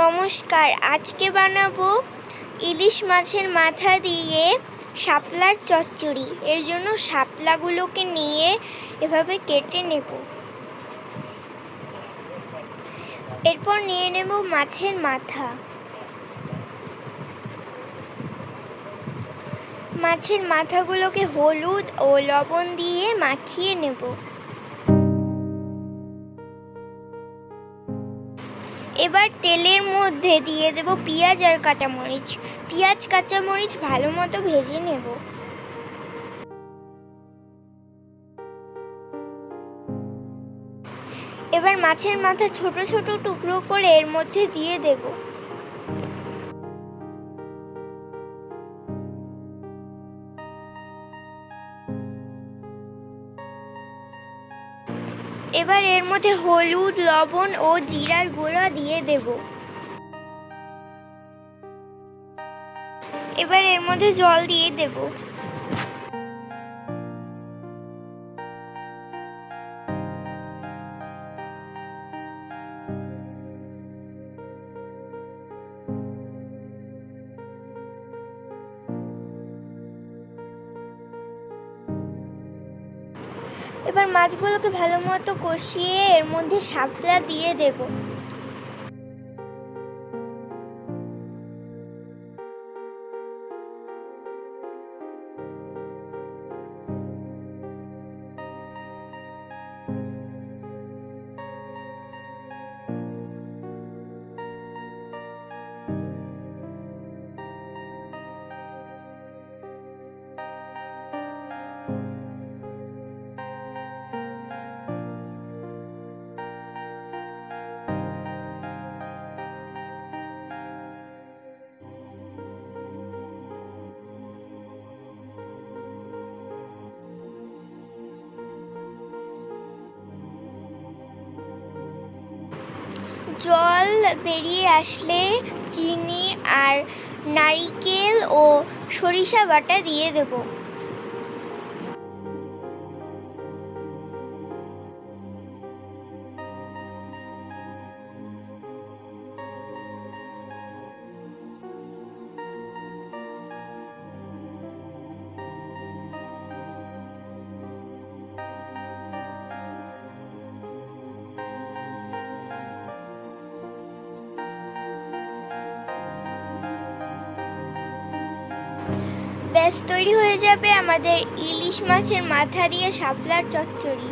নমস্কার, আজকে বানাবো ইলিশ মাছের মাথা দিয়ে শাপলার চচ্চড়ি। এর জন্য শাপলাগুলোকে নিয়ে এভাবে কেটে নেব। এরপর নিয়ে নেব মাছের মাথা। মাছের মাথাগুলোকে হলুদ ও লবণ দিয়ে মাখিয়ে নেব। এবার তেলের মধ্যে দিয়ে দেব পেঁয়াজ আর কাঁচামরিচ। পেঁয়াজ কাঁচামরিচ ভালো মতো ভেজে নেব। এবার মাছের মাথা ছোট ছোট টুকরো করে এর মধ্যে দিয়ে দেব। এবার এর মধ্যে হলুদ, লবণ ও জিরার গুঁড়া দিয়ে দেব। এবার এর মধ্যে জল দিয়ে দেব। এবার মাছগুলোকে ভালো মতো কষিয়ে এর মধ্যে শাপলা দিয়ে দেব। জল বেরিয়ে আসলে চিনি আর নারকেল ও সরিষা বাটা দিয়ে দেব। ব্যাস তৈরি হয়ে যাবে আমাদের ইলিশ মাছের মাথা দিয়ে শাপলার চচ্চড়ি।